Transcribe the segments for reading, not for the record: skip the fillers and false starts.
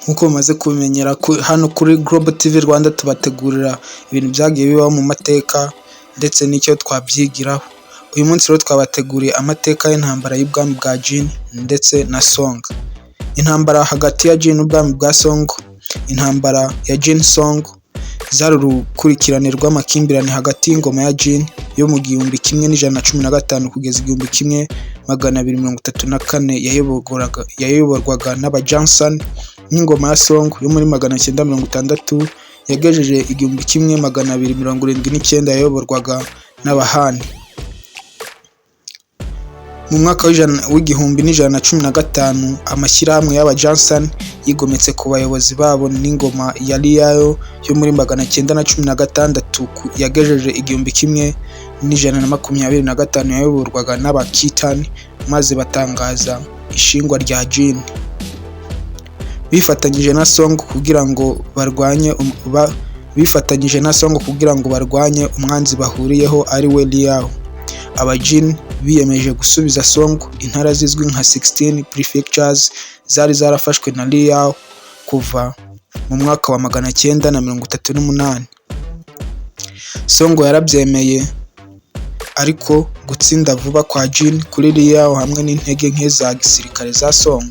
Nk'uko mumaze kubimenyera hano kuri Global TV Rwanda tubategurira ibintu byagiye bibaho mu mateka ndetse n'icyo twabyigiraho. Uyu munsi rero twabateguriye amateka y'intambara y'ubwami bwa Jin ndetse na Song. Intambara hagati ya Jin n'ubwami bwa Song. Intambara ya Jin Song zari urukurikirane rw'amakimbirane hagati y'ingoma ya Jin yo mu 1115 kugeza 1234 yayoborwaga n'aba Johnson, n'ingoma ya Song yo muri 960 yagejeje 1279 yayoborwaga n'aba Han. Mu mwaka w'1115 amashyirahamwe y'aba Johnson yigometse ku bayobozi babo, n'ingoma ya Liao yo muri 916 yagejeje 1125 yayoborwaga n'aba Khitan, maze batangaza ishingwa rya Jin. Bifatanyije na Song kugira ngo barwanye umwanzi bahuriyeho ari we Liao. Aba Jin biyemeje gusubiza Song intara zizwi nka 16 prefectures zari zarafashwe na Liao kuva mu mwaka wa 938. Song yarabyemeye, ariko gutsinda vuba kwa Jin kuri Liao hamwe n'intege nke za gisirikare za Song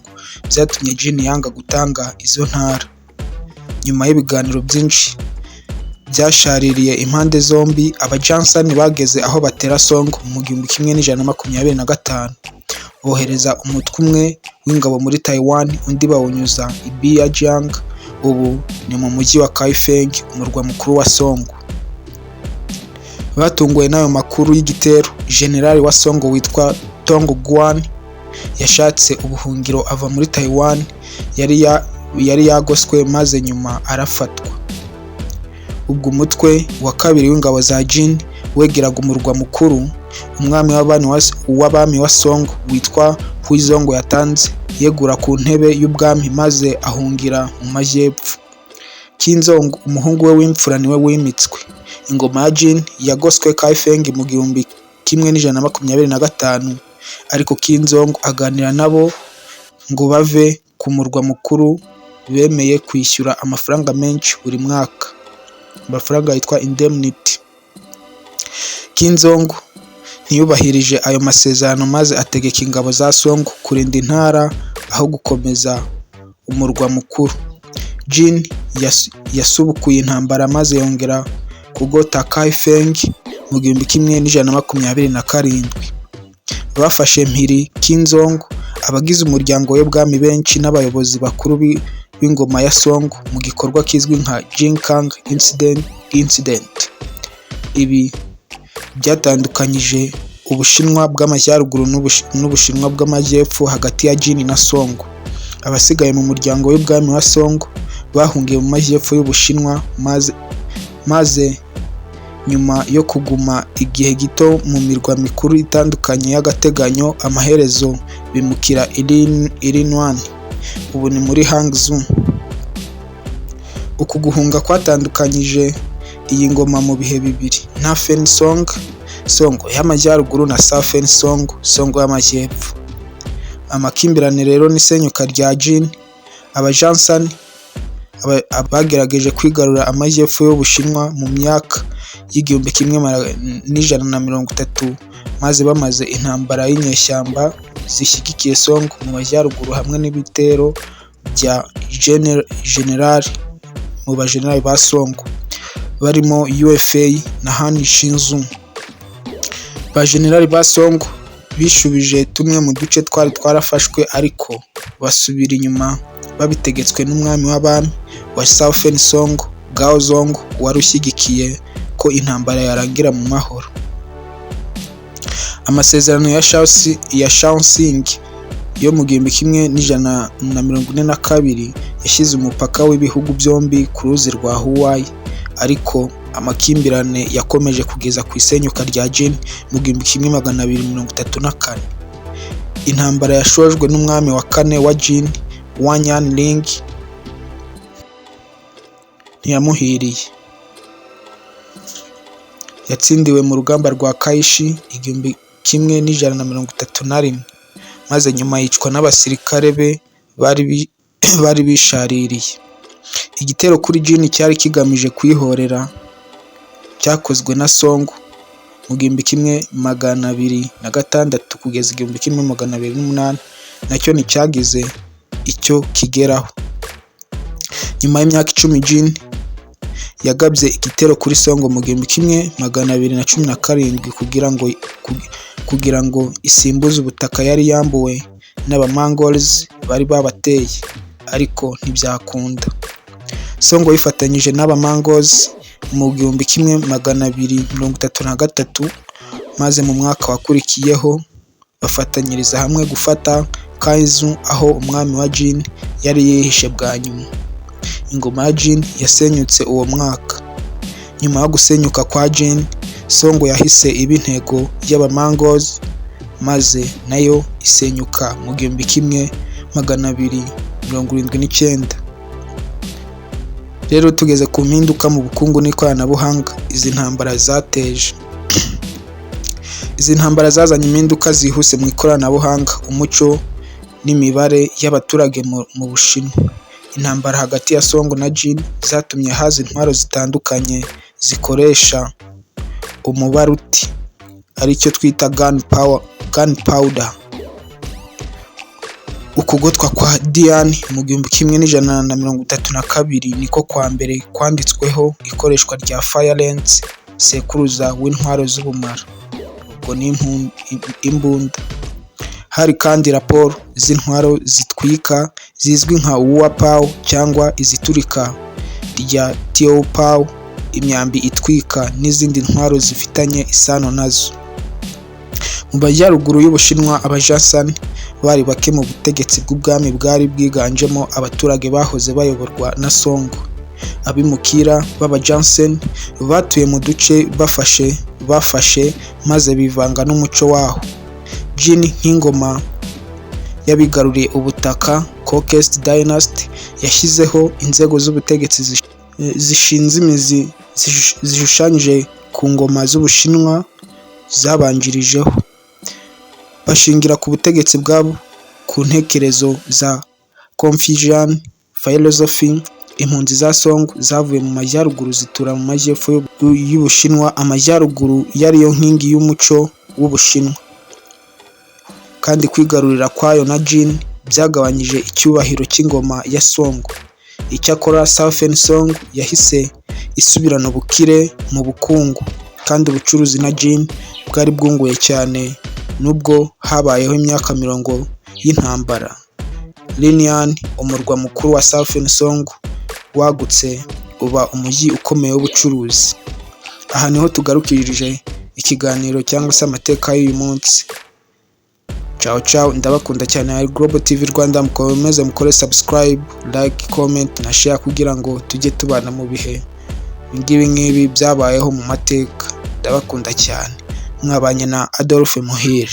byatumye Jin yanga gutanga izo ntara. Nyuma y'ibiganiro byinshi byashaririye impande zombi, aba Johnson bageze aho batera Song mu 1125. Bohereza umutwe umwe w'ingabo muri Taiwan, undi bawunyuza i Biajiang, ubu ni mu mujyi wa Kaifeng, umurwa mukuru wa Song. Batunguwe n'ayo makuru y'igitero, generali wa Song witwa Tong Guan yashatse ubuhungiro ava muri Taiwan yari yagoswe, maze nyuma arafatwa. Ubwo umutwe wa kabiri w'ingabo za Jin wegeraga umurwa mukuru, umwami w'abami wa Song witwa Huizong yatanze yegura ku ntebe y'ubwami maze ahungira mu majyepfo. Qinzong umuhungu we w'imfura niwe wimitswe. Ingoma ya Jin yagoswe Kaifeng mu 1125, ariko Qinzong aganira nabo ngo bave ku murwa mukuru. Bemeye kwishyura amafaranga menshi buri mwaka, amafaranga yitwa indemnity. Qinzong ntiyubahirije ayo masezerano, maze ategeka ingabo za Song kurinda intara aho gukomeza umurwa mukuru. Jin yasubukuye intambara maze yongera kugota Kaifeng mu 1127. Bafashe mpiri Qinzong, abagize umuryango w'ubwami benshi n'abayobozi bakuru b'ingoma ya Song mu gikorwa kizwi nka Jinkang Incident. Ibi byatandukanyije Ubushinwa bw'amajyaruguru n'Ubushinwa bw'amajyepfo hagati ya Jin na Song. Abasigaye mu muryango w'ubwami wa Song bahungiye mu majyepfo y'Ubushinwa, maze nyuma yo kuguma igihe gito mu mirwa mikuru itandukanye y'agateganyo, amaherezo bimukira Illinois, ubu ni muri Hangzhou. Uku guhunga kwatandukanyije iyi ngoma mu bihe bibiri: Northern Song y'amajyaruguru na Southern Song y'amajyepfo. Amakimbirane rero n'isenyuka rya Jin. Aba Johnson bagerageje kwigarura amajyepfo y'Ubushinwa mu myaka y'1130, maze bamaze intambara y'inyeshyamba zishyigikiye Song mu majyaruguru hamwe n'ibitero bya mu bajenerali ba Song barimo UFA na Han Shinzung. Bajenerali ba Song bishubije tumwe mu duce twari twarafashwe, ariko basubira inyuma babitegetswe n'umwami w'abami wa Southern Song, Gaozong, wari ushyigikiye ko intambara yarangira mu mahoro. Amasezerano ya Shaoxing yo mu 1142 yashyize umupaka w'ibihugu byombi ku ruzi rwa Huai, ariko amakimbirane yakomeje kugeza ku isenyuka rya Jin mu 1234. Intambara yashojwe n'umwami wa kane wa Jin, Wang Yanling, ntiyamuhiriye. Yatsindiwe mu rugamba rwa Kaishi 1131, maze nyuma yicwa n'abasirikare be bari bari bishaririye. Igitero kuri Jin cyari kigamije kwihorera cyakozwe na Song mu 1206 kugeza 1208, nacyo nticyagize icyo kigeraho. Nyuma y'imyaka 10 Jin yagabye igitero kuri Song mu 1217 kugira ngo isimbuze ubutaka yari yambuwe n'aba-Mongols bari babateye, ariko ntibyakunda. Song yifatanyije n'aba-Mongols mu 1233, maze mu mwaka wakurikiyeho bafatanyiriza hamwe gufata Kaizu, aho umwami wa Jin yari yihishe bwa nyuma. Ingoma ya Jin yasenyutse uwo mwaka. Nyuma yo gusenyuka kwa Jin, Song yahise iba intego y'aba-Mongols, maze nayo isenyuka mu 1279. Rero tugeze ku mpinduka mu bukungu n'ikoranabuhanga izi ntambara zateje. Izi ntambara zazanye impinduka zihuse mu ikoranabuhanga, umuco n'imibare y'abaturage mu Bushinwa. Intambara hagati ya Song na Jin zatumye haza intwaro zitandukanye zikoresha umubaruti, aricyo twita gunpowder. Ukugotwa kwa Dian mu 1132 niko kwa mbere kwanditsweho ikoreshwa rya fire lance, sekuruza w'intwaro z'ubumara, ubwo ni imbunda. Hari kandi raporo z'intwaro zitwika zizwi nka Wuapao cyangwa iziturika rya Tiaopao, imyambi itwika n'izindi ntwaro zifitanye isano nazo. Mu majyaruguru y'Ubushinwa, Abajansan bari bake mu butegetsi bw'ubwami bwari bwiganjemo abaturage bahoze bayoborwa na Song. Abimukira b'Abajansan batuye mu duce bafashe maze bivanga n'umuco waho. Jin nk'ingoma yabigaruriye ubutaka, Conquest Dynasty yashyizeho inzego z'ubutegetsi zishinze imizi zishushanyije ku ngoma z'Ubushinwa zabanjirijeho. Bashingira ku butegetsi bwabo ku ntekerezo za Confucian philosophy. Impunzi za Song zavuye mu majyaruguru zitura mu majyepfo y'Ubushinwa, amajyaruguru yariyo nkingi y'umuco w'Ubushinwa, kandi kwigarurira kwayo na Jin byagabanyije icyubahiro cy'ingoma ya Song. Icyakora Southern Song yahise isubirana ubukire mu bukungu, kandi ubucuruzi na Jin bwari bwunguye cyane, nubwo habayeho imyaka 10 y'intambara. Linyang, umurwa mukuru wa Southern Song, wagutse uba umujyi ukomeye w'ubucuruzi. Aha niho tugarukirije ikiganiro cyangwa se amateka y'uyu munsi. Ciao, ndabakunda cyane. Global TV Rwanda, mukomeze mukore subscribe, like, comment na share kugira ngo tujye tubana mu bihe nk'ibi byabayeho mu mateka. Ndabakunda cyane. Mwabanye na Adolphe Muhire.